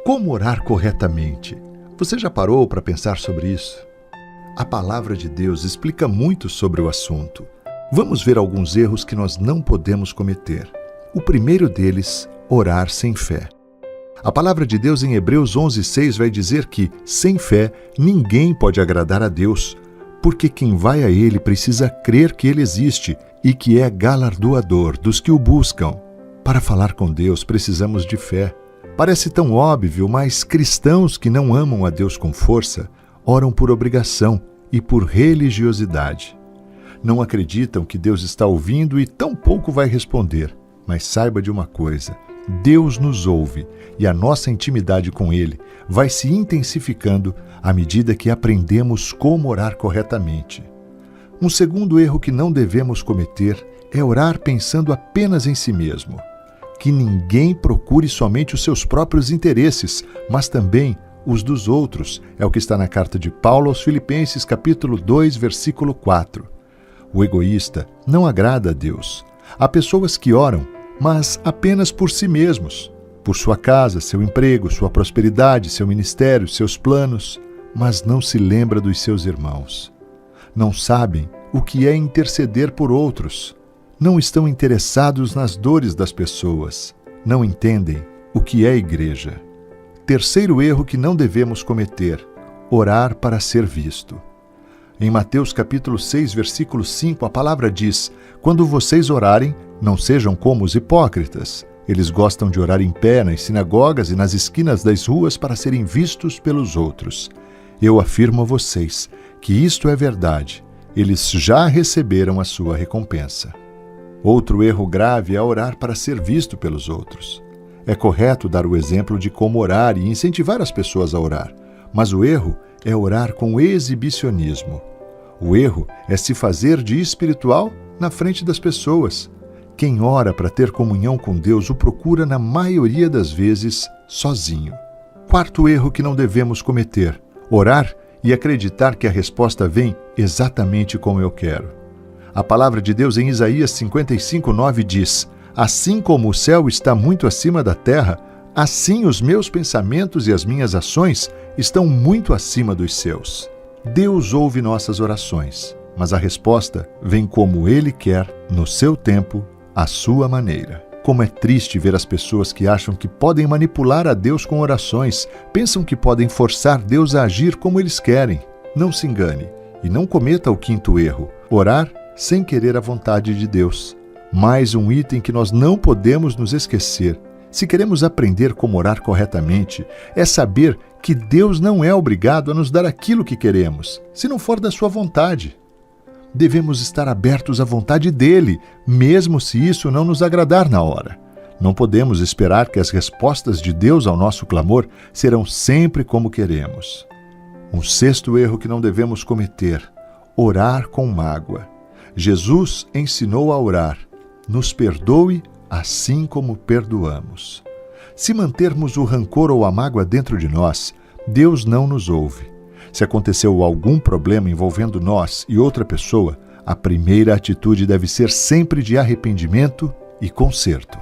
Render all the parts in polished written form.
Como orar corretamente? Você já parou para pensar sobre isso? A palavra de Deus explica muito sobre o assunto. Vamos ver alguns erros que nós não podemos cometer. O primeiro deles, orar sem fé. A palavra de Deus em Hebreus 11:6 vai dizer que, sem fé, ninguém pode agradar a Deus, porque quem vai a Ele precisa crer que Ele existe e que é galardoador dos que o buscam. Para falar com Deus, precisamos de fé. Parece tão óbvio, mas cristãos que não amam a Deus com força, oram por obrigação e por religiosidade. Não acreditam que Deus está ouvindo e tampouco vai responder. Mas saiba de uma coisa, Deus nos ouve e a nossa intimidade com Ele vai se intensificando à medida que aprendemos como orar corretamente. Um segundo erro que não devemos cometer é orar pensando apenas em si mesmo. Que ninguém procure somente os seus próprios interesses, mas também os dos outros. É o que está na carta de Paulo aos Filipenses, capítulo 2, versículo 4. O egoísta não agrada a Deus. Há pessoas que oram, mas apenas por si mesmos, por sua casa, seu emprego, sua prosperidade, seu ministério, seus planos, mas não se lembra dos seus irmãos. Não sabem o que é interceder por outros. Não estão interessados nas dores das pessoas. Não entendem o que é igreja. Terceiro erro que não devemos cometer: orar para ser visto. Em Mateus capítulo 6, versículo 5, a palavra diz: quando vocês orarem, não sejam como os hipócritas. Eles gostam de orar em pé nas sinagogas e nas esquinas das ruas para serem vistos pelos outros. Eu afirmo a vocês que isto é verdade. Eles já receberam a sua recompensa. Outro erro grave é orar para ser visto pelos outros. É correto dar o exemplo de como orar e incentivar as pessoas a orar, mas o erro é orar com exibicionismo. O erro é se fazer de espiritual na frente das pessoas. Quem ora para ter comunhão com Deus o procura, na maioria das vezes, sozinho. Quarto erro que não devemos cometer: orar e acreditar que a resposta vem exatamente como eu quero. A palavra de Deus em Isaías 55:9 diz: assim como o céu está muito acima da terra, assim os meus pensamentos e as minhas ações estão muito acima dos seus. Deus ouve nossas orações, mas a resposta vem como Ele quer, no seu tempo, à sua maneira. Como é triste ver as pessoas que acham que podem manipular a Deus com orações, pensam que podem forçar Deus a agir como eles querem. Não se engane e não cometa o quinto erro: orar sem querer a vontade de Deus. Mais um item que nós não podemos nos esquecer, se queremos aprender como orar corretamente, é saber que Deus não é obrigado a nos dar aquilo que queremos, se não for da sua vontade. Devemos estar abertos à vontade dele, mesmo se isso não nos agradar na hora. Não podemos esperar que as respostas de Deus ao nosso clamor serão sempre como queremos. Um sexto erro que não devemos cometer: orar com mágoa. Jesus ensinou a orar: nos perdoe assim como perdoamos. Se mantermos o rancor ou a mágoa dentro de nós, Deus não nos ouve. Se aconteceu algum problema envolvendo nós e outra pessoa, a primeira atitude deve ser sempre de arrependimento e conserto.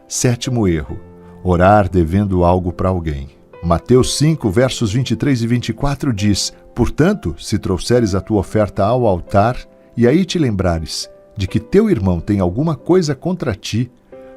Sétimo erro: orar devendo algo para alguém. Mateus 5, versos 23 e 24 diz: portanto, se trouxeres a tua oferta ao altar, e aí te lembrares de que teu irmão tem alguma coisa contra ti,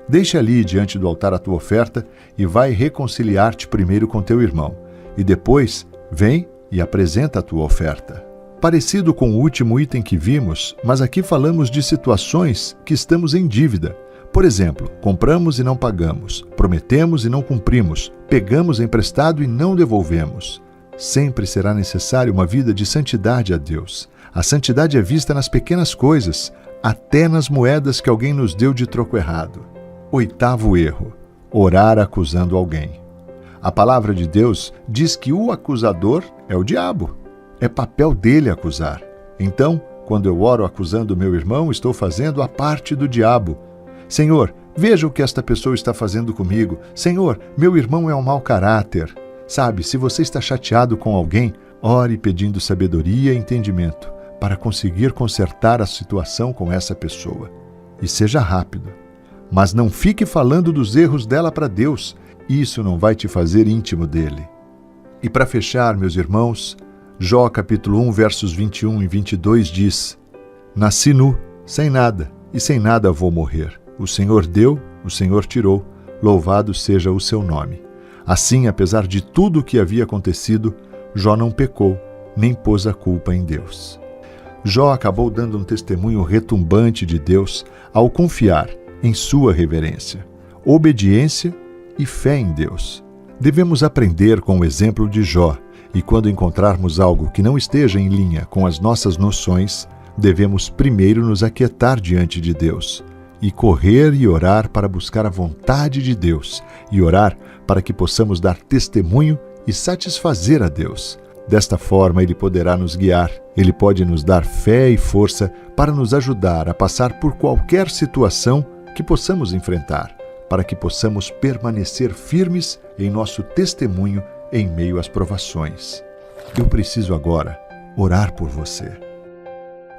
deixa ali diante do altar a tua oferta e vai reconciliar-te primeiro com teu irmão, e depois vem e apresenta a tua oferta. Parecido com o último item que vimos, mas aqui falamos de situações que estamos em dívida. Por exemplo, compramos e não pagamos, prometemos e não cumprimos, pegamos emprestado e não devolvemos. Sempre será necessário uma vida de santidade a Deus. A santidade é vista nas pequenas coisas, até nas moedas que alguém nos deu de troco errado. Oitavo erro: orar acusando alguém. A palavra de Deus diz que o acusador é o diabo. É papel dele acusar. Então, quando eu oro acusando meu irmão, estou fazendo a parte do diabo. Senhor, veja o que esta pessoa está fazendo comigo. Senhor, meu irmão é um mau caráter. Sabe, se você está chateado com alguém, ore pedindo sabedoria e entendimento para conseguir consertar a situação com essa pessoa. E seja rápido. Mas não fique falando dos erros dela para Deus. isso não vai te fazer íntimo dele. E para fechar, meus irmãos, Jó capítulo 1, versos 21 e 22 diz: Nasci nu, sem nada, e sem nada vou morrer. O Senhor deu, o Senhor tirou, louvado seja o seu nome. Assim, apesar de tudo o que havia acontecido, Jó não pecou, nem pôs a culpa em Deus. Jó acabou dando um testemunho retumbante de Deus ao confiar em sua reverência, obediência e fé em Deus. Devemos aprender com o exemplo de Jó, e quando encontrarmos algo que não esteja em linha com as nossas noções, devemos primeiro nos aquietar diante de Deus e correr e orar para buscar a vontade de Deus e orar para que possamos dar testemunho e satisfazer a Deus. Desta forma, Ele poderá nos guiar, Ele pode nos dar fé e força para nos ajudar a passar por qualquer situação que possamos enfrentar, para que possamos permanecer firmes em nosso testemunho em meio às provações. Eu preciso agora orar por você.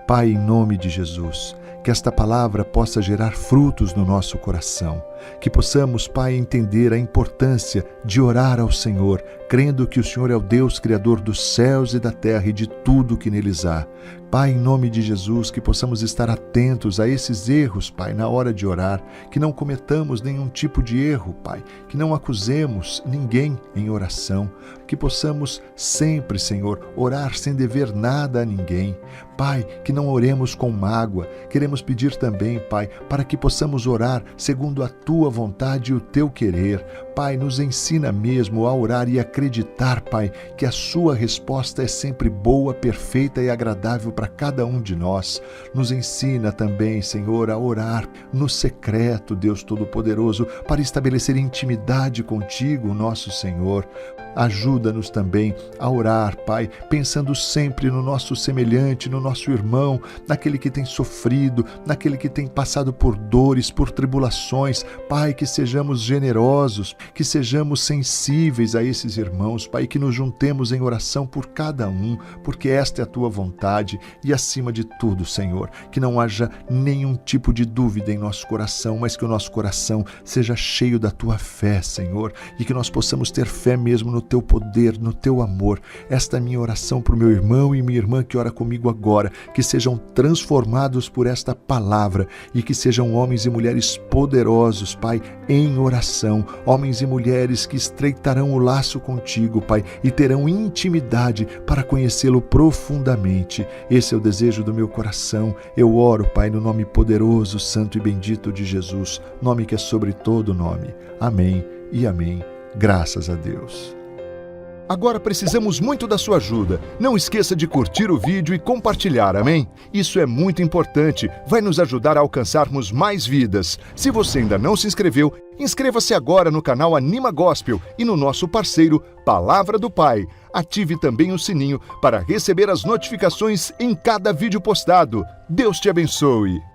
Pai, em nome de Jesus, que esta palavra possa gerar frutos no nosso coração, que possamos, Pai, entender a importância de orar ao Senhor, crendo que o Senhor é o Deus Criador dos céus e da terra e de tudo que neles há. Pai, em nome de Jesus, que possamos estar atentos a esses erros, Pai, na hora de orar, que não cometamos nenhum tipo de erro, Pai, que não acusemos ninguém em oração, que possamos sempre, Senhor, orar sem dever nada a ninguém. Pai, que não oremos com mágoa. Queremos pedir também, Pai, para que possamos orar segundo a Tua vontade e o Teu querer. Pai, nos ensina mesmo a orar e acreditar, Pai, que a Sua resposta é sempre boa, perfeita e agradável para cada um de nós. Nos ensina também, Senhor, a orar no secreto, Deus Todo-Poderoso, para estabelecer intimidade contigo, nosso Senhor. Ajuda-nos também a orar, Pai, pensando sempre no nosso semelhante, no nosso irmão, naquele que tem sofrido, naquele que tem passado por dores, por tribulações. Pai, que sejamos generosos, que sejamos sensíveis a esses irmãos, Pai, que nos juntemos em oração por cada um, porque esta é a Tua vontade e, acima de tudo, Senhor, que não haja nenhum tipo de dúvida em nosso coração, mas que o nosso coração seja cheio da Tua fé, Senhor, e que nós possamos ter fé mesmo no Teu poder, no Teu amor. Esta é a minha oração para o meu irmão e minha irmã que ora comigo agora, que sejam transformados por esta palavra e que sejam homens e mulheres poderosos, Pai, em oração, homens e mulheres que estreitarão o laço contigo, Pai, e terão intimidade para conhecê-lo profundamente. Esse é o desejo do meu coração. Eu oro, Pai, no nome poderoso, santo e bendito de Jesus, nome que é sobre todo nome. Amém e amém. Graças a Deus. Agora precisamos muito da sua ajuda. Não esqueça de curtir o vídeo e compartilhar, amém? Isso é muito importante, vai nos ajudar a alcançarmos mais vidas. Se você ainda não se inscreveu, inscreva-se agora no canal Anima Gospel e no nosso parceiro Palavra do Pai. Ative também o sininho para receber as notificações em cada vídeo postado. Deus te abençoe!